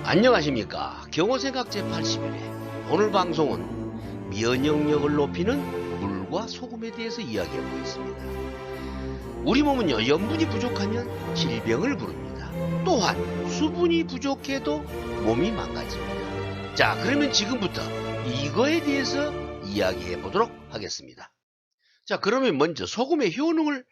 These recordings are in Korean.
안녕하십니까. 경호생각 제81회 오늘 방송은 면역력을 높이는 물과 소금에 대해서 이야기해 보겠습니다. 우리 몸은요, 염분이 부족하면 질병을 부릅니다. 또한 수분이 부족해도 몸이 망가집니다. 자, 그러면 지금부터 이거에 대해서 이야기해 보도록 하겠습니다. 자, 그러면 먼저 소금의 효능을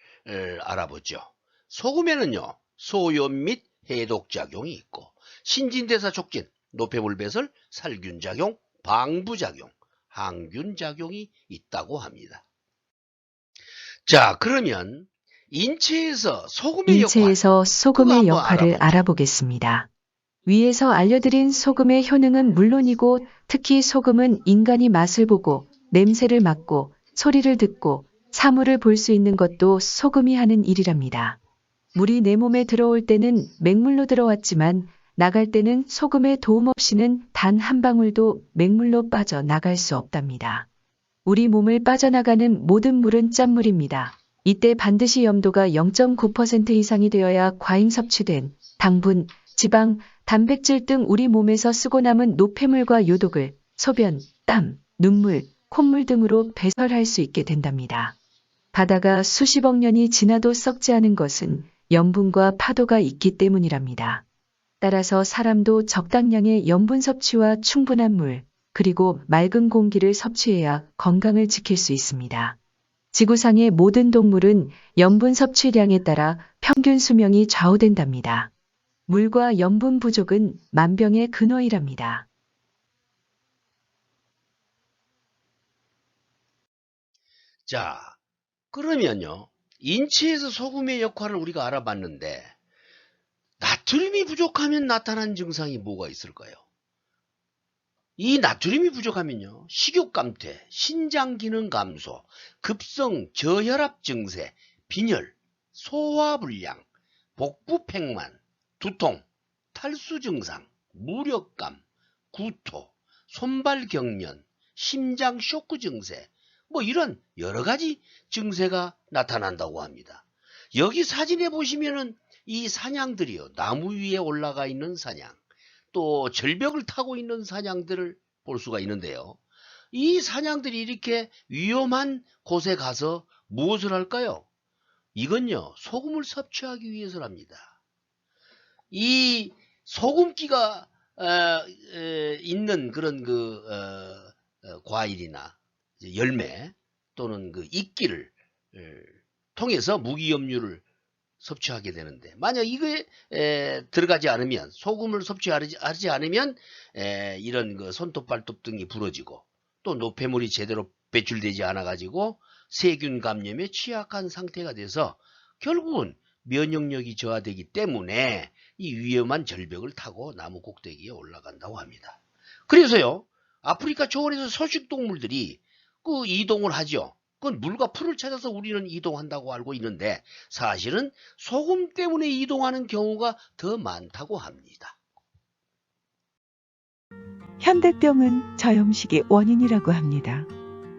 알아보죠. 소금에는요, 소염 및 해독작용이 있고 신진대사 촉진, 노폐물 배설, 살균작용, 방부작용, 항균작용이 있다고 합니다. 자, 그러면 인체에서 소금의 소금의 역할을 알아보겠습니다. 위에서 알려드린 소금의 효능은 물론이고 특히 소금은 인간이 맛을 보고 냄새를 맡고 소리를 듣고 사물을 볼 수 있는 것도 소금이 하는 일이랍니다. 물이 내 몸에 들어올 때는 맹물로 들어왔지만 나갈 때는 소금의 도움 없이는 단 한 방울도 맹물로 빠져나갈 수 없답니다. 우리 몸을 빠져나가는 모든 물은 짠물입니다. 이때 반드시 염도가 0.9% 이상이 되어야 과잉 섭취된 당분, 지방, 단백질 등 우리 몸에서 쓰고 남은 노폐물과 요독을 소변, 땀, 눈물, 콧물 등으로 배설할 수 있게 된답니다. 바다가 수십억 년이 지나도 썩지 않은 것은 염분과 파도가 있기 때문이랍니다. 따라서 사람도 적당량의 염분 섭취와 충분한 물, 그리고 맑은 공기를 섭취해야 건강을 지킬 수 있습니다. 지구상의 모든 동물은 염분 섭취량에 따라 평균 수명이 좌우된답니다. 물과 염분 부족은 만병의 근원이랍니다. 자, 그러면요, 인체에서 소금의 역할을 우리가 알아봤는데 나트륨이 부족하면 나타나는 증상이 뭐가 있을까요? 이 나트륨이 부족하면요, 식욕 감퇴, 신장 기능 감소, 급성 저혈압 증세, 빈혈, 소화불량, 복부 팽만, 두통, 탈수 증상, 무력감, 구토, 손발 경련, 심장 쇼크 증세, 이런 여러 가지 증세가 나타난다고 합니다. 여기 사진에 보시면은 이 사냥들이요, 나무 위에 올라가 있는 사냥, 또 절벽을 타고 있는 사냥들을 볼 수가 있는데요. 이 사냥들이 이렇게 위험한 곳에 가서 무엇을 할까요? 이건요, 소금을 섭취하기 위해서랍니다. 이 소금기가 있는 그런 과일이나 열매 또는 이끼를 통해서 무기염류를 섭취하게 되는데, 만약 이거에 들어가지 않으면, 소금을 섭취하지 않으면 이런 손톱 발톱 등이 부러지고 또 노폐물이 제대로 배출되지 않아 가지고 세균 감염에 취약한 상태가 돼서 결국은 면역력이 저하되기 때문에 이 위험한 절벽을 타고 나무 꼭대기에 올라간다고 합니다. 그래서요, 아프리카 초원에서 서식동물들이 이동을 하죠. 그건 물과 풀을 찾아서 우리는 이동한다고 알고 있는데 사실은 소금 때문에 이동하는 경우가 더 많다고 합니다. 현대병은 저염식이 원인이라고 합니다.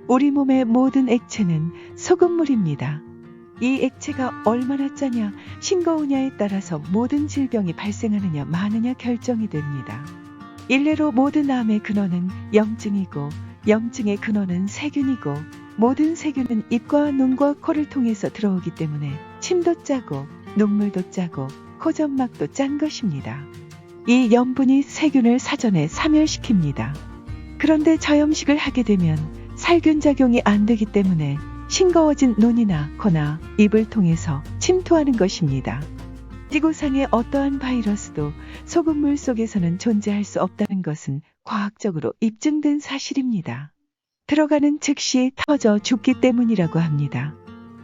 우리 몸의 모든 액체는 소금물입니다. 이 액체가 얼마나 짜냐, 싱거우냐에 따라서 모든 질병이 발생하느냐 마느냐 결정이 됩니다. 일례로 모든 암의 근원은 염증이고 염증의 근원은 세균이고 모든 세균은 입과 눈과 코를 통해서 들어오기 때문에 침도 짜고 눈물도 짜고 코점막도 짠 것입니다. 이 염분이 세균을 사전에 사멸시킵니다. 그런데 저염식을 하게 되면 살균작용이 안 되기 때문에 싱거워진 눈이나 코나 입을 통해서 침투하는 것입니다. 지구상의 어떠한 바이러스도 소금물 속에서는 존재할 수 없다는 것은 과학적으로 입증된 사실입니다. 들어가는 즉시 터져 죽기 때문이라고 합니다.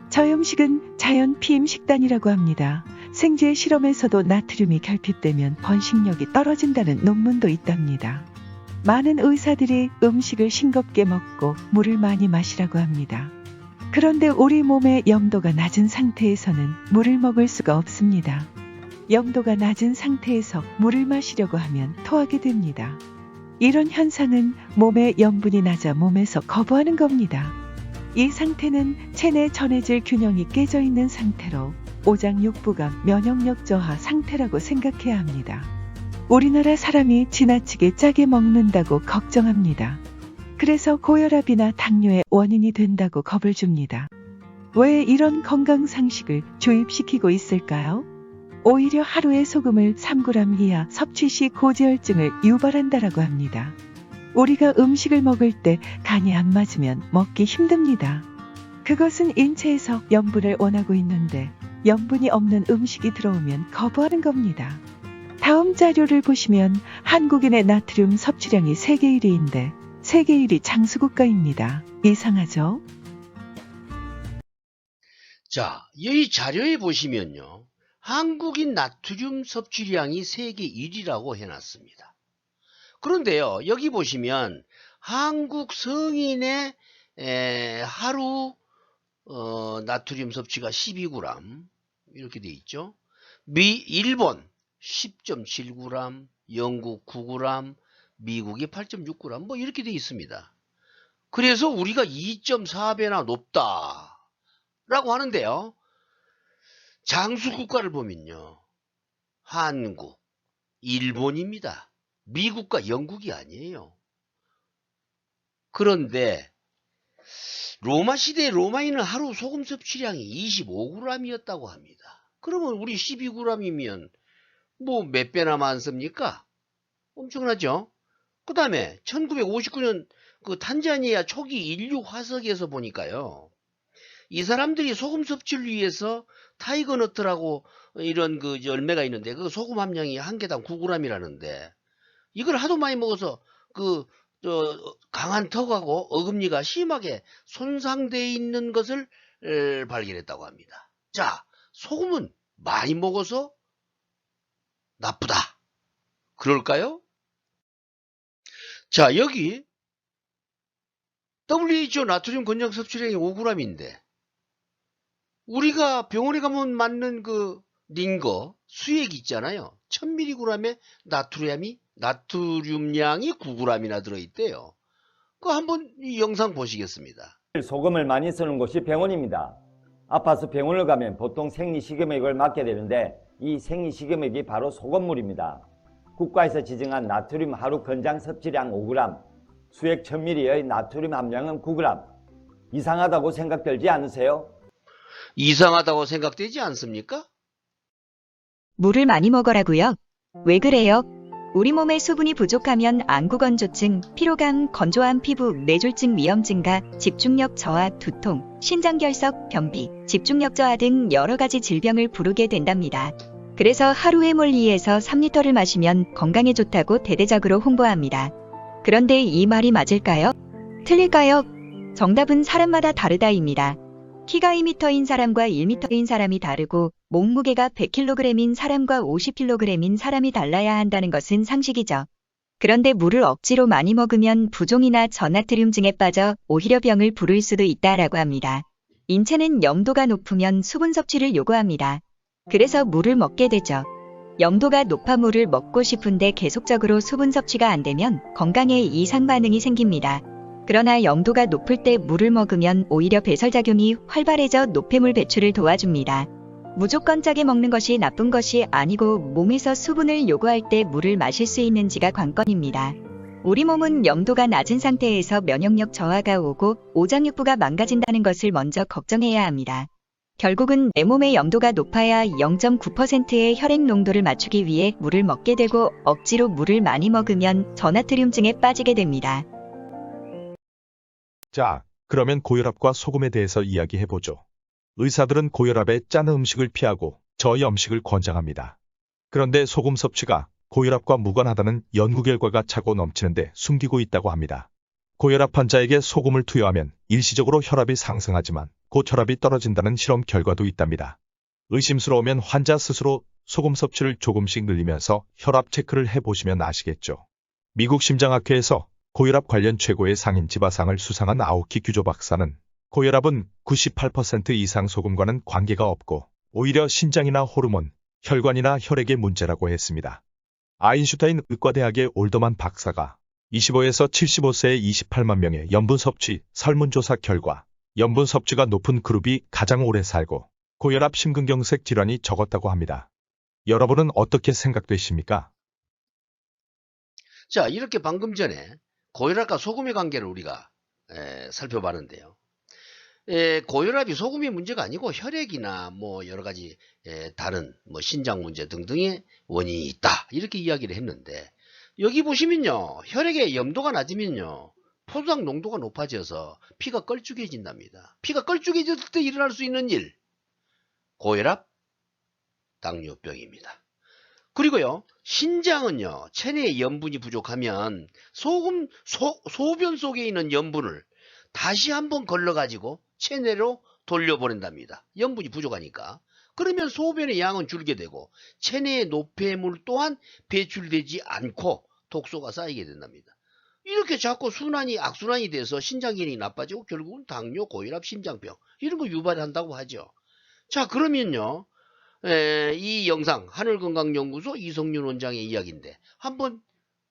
저염식은 자연 피임 식단이라고 합니다. 생제 실험에서도 나트륨이 결핍되면 번식력이 떨어진다는 논문도 있답니다. 많은 의사들이 음식을 싱겁게 먹고 물을 많이 마시라고 합니다. 그런데 우리 몸의 염도가 낮은 상태에서는 물을 먹을 수가 없습니다. 염도가 낮은 상태에서 물을 마시려고 하면 토하게 됩니다. 이런 현상은 몸의 염분이 낮아 몸에서 거부하는 겁니다. 이 상태는 체내 전해질 균형이 깨져 있는 상태로 오장육부가 면역력 저하 상태라고 생각해야 합니다. 우리나라 사람이 지나치게 짜게 먹는다고 걱정합니다. 그래서 고혈압이나 당뇨의 원인이 된다고 겁을 줍니다. 왜 이런 건강 상식을 주입시키고 있을까요? 오히려 하루에 소금을 3g 이하 섭취 시 고지혈증을 유발한다라고 합니다. 우리가 음식을 먹을 때 간이 안 맞으면 먹기 힘듭니다. 그것은 인체에서 염분을 원하고 있는데 염분이 없는 음식이 들어오면 거부하는 겁니다. 다음 자료를 보시면 한국인의 나트륨 섭취량이 세계 1위인데 세계 1위 장수국가입니다. 이상하죠? 자, 이 자료에 보시면요. 한국인 나트륨 섭취량이 세계 1위라고 해놨습니다. 그런데요, 여기 보시면 한국 성인의 하루 나트륨 섭취가 12g 이렇게 돼 있죠. 일본 10.7g, 영국 9g, 미국이 8.6g 뭐 이렇게 돼 있습니다. 그래서 우리가 2.4배나 높다라고 하는데요. 장수 국가를 보면요. 한국, 일본입니다. 미국과 영국이 아니에요. 그런데 로마 시대 로마인은 하루 소금 섭취량이 25g이었다고 합니다. 그러면 우리 12g이면 뭐 몇 배나 많습니까? 엄청나죠? 그 다음에 1959년 그 탄자니아 초기 인류 화석에서 보니까요. 이 사람들이 소금 섭취를 위해서 타이거너트라고 이런 그 열매가 있는데 그 소금 함량이 한 개당 9g이라는데 이걸 하도 많이 먹어서 그 강한 턱하고 어금니가 심하게 손상되어 있는 것을 발견했다고 합니다. 자, 소금은 많이 먹어서 나쁘다. 그럴까요? 자, 여기 WHO 나트륨 권장 섭취량이 5g인데 우리가 병원에 가면 맞는 그 링거 수액 있잖아요. 1000mg의 나트륨량이 9g이나 들어있대요. 그 한번 이 영상 보시겠습니다. 소금을 많이 쓰는 곳이 병원입니다. 아파서 병원을 가면 보통 생리식염액을 맞게 되는데 이 생리식염액이 바로 소금물입니다. 국가에서 지정한 나트륨 하루 권장 섭취량 5g, 수액 1000ml의 나트륨 함량은 9g. 이상하다고 생각들지 않으세요? 이상하다고 생각되지 않습니까? 물을 많이 먹으라고요? 왜 그래요? 우리 몸에 수분이 부족하면 안구건조증, 피로감, 건조한 피부, 뇌졸중 위험 증가, 집중력 저하, 두통, 신장결석, 변비, 집중력 저하 등 여러 가지 질병을 부르게 된답니다. 그래서 하루에 물 2에서 3리터를 마시면 건강에 좋다고 대대적으로 홍보합니다. 그런데 이 말이 맞을까요? 틀릴까요? 정답은 사람마다 다르다입니다. 키가 2m인 사람과 1m인 사람이 다르고 몸무게가 100kg인 사람과 50kg인 사람이 달라야 한다는 것은 상식이죠. 그런데 물을 억지로 많이 먹으면 부종이나 저나트륨증에 빠져 오히려 병을 부를 수도 있다라고 합니다. 인체는 염도가 높으면 수분 섭취를 요구합니다. 그래서 물을 먹게 되죠. 염도가 높아 물을 먹고 싶은데 계속적으로 수분 섭취가 안 되면 건강에 이상 반응이 생깁니다. 그러나 염도가 높을 때 물을 먹으면 오히려 배설작용이 활발해져 노폐물 배출을 도와줍니다. 무조건 짜게 먹는 것이 나쁜 것이 아니고 몸에서 수분을 요구할 때 물을 마실 수 있는지가 관건입니다. 우리 몸은 염도가 낮은 상태에서 면역력 저하가 오고 오장육부가 망가진다는 것을 먼저 걱정해야 합니다. 결국은 내 몸의 염도가 높아야 0.9%의 혈액 농도를 맞추기 위해 물을 먹게 되고 억지로 물을 많이 먹으면 저나트륨증에 빠지게 됩니다. 자, 그러면 고혈압과 소금에 대해서 이야기해보죠. 의사들은 고혈압에 짠 음식을 피하고 저염식을 권장합니다. 그런데 소금 섭취가 고혈압과 무관하다는 연구 결과가 차고 넘치는데 숨기고 있다고 합니다. 고혈압 환자에게 소금을 투여하면 일시적으로 혈압이 상승하지만 곧 혈압이 떨어진다는 실험 결과도 있답니다. 의심스러우면 환자 스스로 소금 섭취를 조금씩 늘리면서 혈압 체크를 해보시면 아시겠죠. 미국 심장학회에서 고혈압 관련 최고의 상인 지바상을 수상한 아오키 규조 박사는 고혈압은 98% 이상 소금과는 관계가 없고 오히려 신장이나 호르몬, 혈관이나 혈액의 문제라고 했습니다. 아인슈타인 의과대학의 올더만 박사가 25에서 75세의 28만 명의 염분 섭취 설문조사 결과 염분 섭취가 높은 그룹이 가장 오래 살고 고혈압 심근경색 질환이 적었다고 합니다. 여러분은 어떻게 생각되십니까? 자, 이렇게 방금 전에 고혈압과 소금의 관계를 우리가 살펴봤는데요. 고혈압이 소금의 문제가 아니고 혈액이나 뭐 여러 가지 다른 뭐 신장 문제 등등의 원인이 있다, 이렇게 이야기를 했는데, 여기 보시면요, 혈액의 염도가 낮으면요 포도당 농도가 높아져서 피가 걸쭉해진답니다. 피가 걸쭉해졌을 때 일어날 수 있는 일, 고혈압, 당뇨병입니다. 그리고요, 신장은요, 체내에 염분이 부족하면 소변 속에 있는 염분을 다시 한번 걸러가지고 체내로 돌려보낸답니다. 염분이 부족하니까. 그러면 소변의 양은 줄게 되고 체내의 노폐물 또한 배출되지 않고 독소가 쌓이게 된답니다. 이렇게 자꾸 악순환이 돼서 신장 기능이 나빠지고 결국은 당뇨, 고혈압, 심장병 이런 거 유발한다고 하죠. 자, 그러면요, 이 영상 하늘건강연구소 이성윤 원장의 이야기인데 한번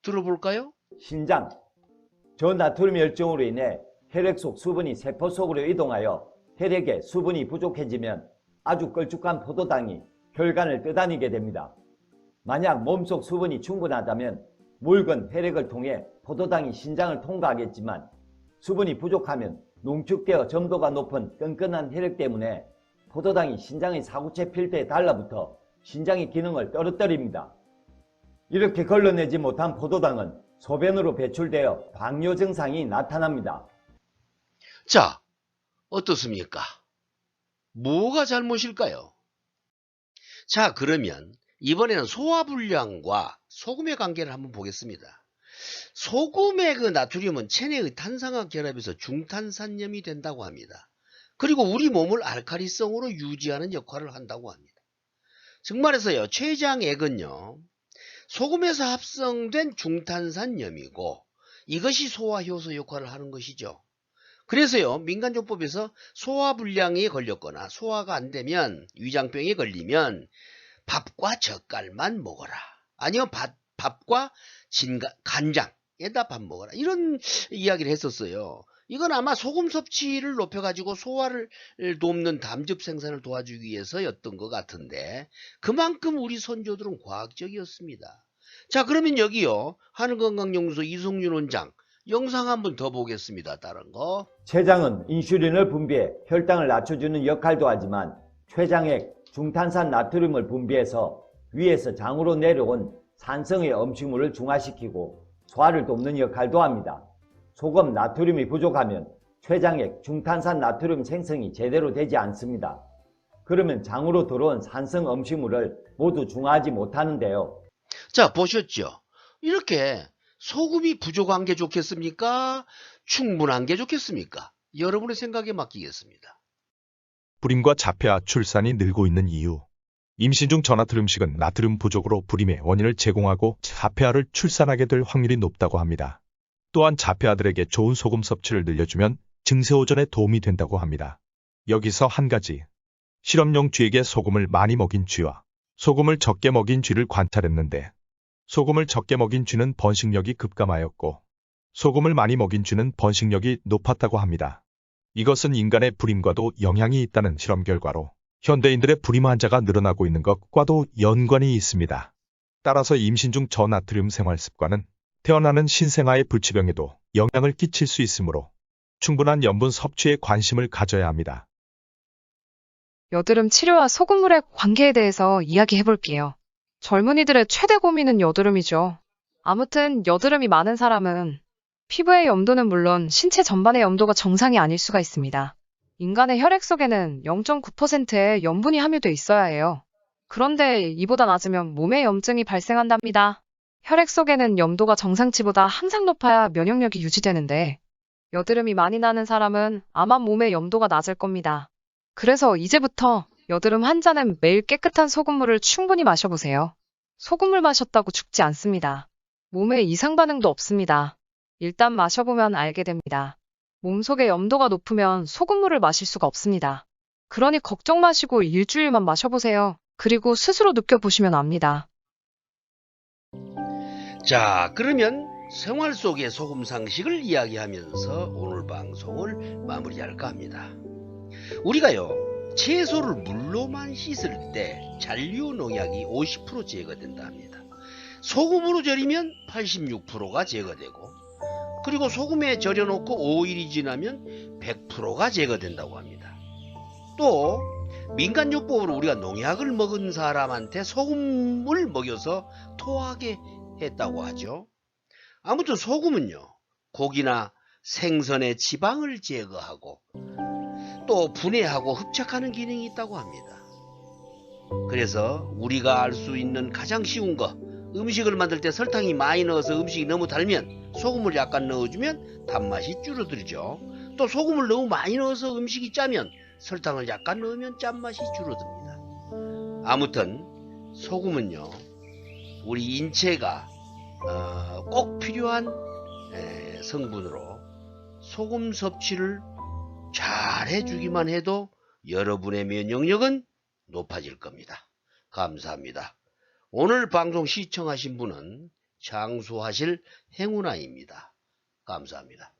들어볼까요? 신장, 저나트륨 열정으로 인해 혈액 속 수분이 세포 속으로 이동하여 혈액에 수분이 부족해지면 아주 걸쭉한 포도당이 혈관을 떠다니게 됩니다. 만약 몸속 수분이 충분하다면 묽은 혈액을 통해 포도당이 신장을 통과하겠지만, 수분이 부족하면 농축되어 점도가 높은 끈끈한 혈액 때문에 포도당이 신장의 사구체 필터에 달라붙어 신장의 기능을 떨어뜨립니다. 이렇게 걸러내지 못한 포도당은 소변으로 배출되어 당뇨 증상이 나타납니다. 자, 어떻습니까? 뭐가 잘못일까요? 자, 그러면 이번에는 소화불량과 소금의 관계를 한번 보겠습니다. 소금의 그 나트륨은 체내의 탄산화 결합에서 중탄산염이 된다고 합니다. 그리고 우리 몸을 알칼리성으로 유지하는 역할을 한다고 합니다. 즉 말해서요, 췌장액은요, 소금에서 합성된 중탄산염이고 이것이 소화효소 역할을 하는 것이죠. 그래서요, 민간요법에서 소화불량에 걸렸거나 소화가 안 되면, 위장병에 걸리면 밥과 젓갈만 먹어라, 아니면 밥과 간장에다 밥 먹어라, 이런 이야기를 했었어요. 이건 아마 소금 섭취를 높여가지고 소화를 돕는 담즙 생산을 도와주기 위해서였던 것 같은데, 그만큼 우리 선조들은 과학적이었습니다. 자, 그러면 여기요, 하늘건강연구소 이성윤 원장 영상 한번 더 보겠습니다. 다른 거. 췌장은 인슐린을 분비해 혈당을 낮춰주는 역할도 하지만 췌장액 중탄산 나트륨을 분비해서 위에서 장으로 내려온 산성의 음식물을 중화시키고 소화를 돕는 역할도 합니다. 소금 나트륨이 부족하면 췌장액 중탄산 나트륨 생성이 제대로 되지 않습니다. 그러면 장으로 들어온 산성 음식물을 모두 중화하지 못하는데요. 자, 보셨죠? 이렇게 소금이 부족한 게 좋겠습니까? 충분한 게 좋겠습니까? 여러분의 생각에 맡기겠습니다. 불임과 자폐아 출산이 늘고 있는 이유. 임신 중 저나트륨식은 나트륨 부족으로 불임의 원인을 제공하고 자폐아를 출산하게 될 확률이 높다고 합니다. 또한 자폐아들에게 좋은 소금 섭취를 늘려주면 증세 호전에 도움이 된다고 합니다. 여기서 한 가지. 실험용 쥐에게 소금을 많이 먹인 쥐와 소금을 적게 먹인 쥐를 관찰했는데, 소금을 적게 먹인 쥐는 번식력이 급감하였고 소금을 많이 먹인 쥐는 번식력이 높았다고 합니다. 이것은 인간의 불임과도 영향이 있다는 실험 결과로 현대인들의 불임 환자가 늘어나고 있는 것과도 연관이 있습니다. 따라서 임신 중 저나트륨 생활 습관은 태어나는 신생아의 불치병에도 영향을 끼칠 수 있으므로 충분한 염분 섭취에 관심을 가져야 합니다. 여드름 치료와 소금물의 관계에 대해서 이야기해 볼게요. 젊은이들의 최대 고민은 여드름이죠. 아무튼 여드름이 많은 사람은 피부의 염도는 물론 신체 전반의 염도가 정상이 아닐 수가 있습니다. 인간의 혈액 속에는 0.9%의 염분이 함유돼 있어야 해요. 그런데 이보다 낮으면 몸에 염증이 발생한답니다. 혈액 속에는 염도가 정상치보다 항상 높아야 면역력이 유지되는데, 여드름이 많이 나는 사람은 아마 몸의 염도가 낮을 겁니다. 그래서 이제부터 여드름 환자는 매일 깨끗한 소금물을 충분히 마셔보세요. 소금물 마셨다고 죽지 않습니다. 몸에 이상 반응도 없습니다. 일단 마셔보면 알게 됩니다. 몸속의 염도가 높으면 소금물을 마실 수가 없습니다. 그러니 걱정 마시고 일주일만 마셔보세요. 그리고 스스로 느껴보시면 압니다. 자, 그러면 생활 속의 소금 상식을 이야기하면서 오늘 방송을 마무리할까 합니다. 우리가요, 채소를 물로만 씻을 때 잔류 농약이 50% 제거된다 합니다. 소금으로 절이면 86%가 제거되고, 그리고 소금에 절여놓고 5일이 지나면 100%가 제거된다고 합니다. 또 민간요법으로 우리가 농약을 먹은 사람한테 소금을 먹여서 토하게 했다고 하죠. 아무튼 소금은요, 고기나 생선의 지방을 제거하고 또 분해하고 흡착하는 기능이 있다고 합니다. 그래서 우리가 알 수 있는 가장 쉬운 거, 음식을 만들 때 설탕이 많이 넣어서 음식이 너무 달면 소금을 약간 넣어주면 단맛이 줄어들죠. 또 소금을 너무 많이 넣어서 음식이 짜면 설탕을 약간 넣으면 짠맛이 줄어듭니다. 아무튼 소금은요, 우리 인체가 꼭 필요한 성분으로 소금 섭취를 잘 해주기만 해도 여러분의 면역력은 높아질 겁니다. 감사합니다. 오늘 방송 시청하신 분은 장수하실 행운아입니다. 감사합니다.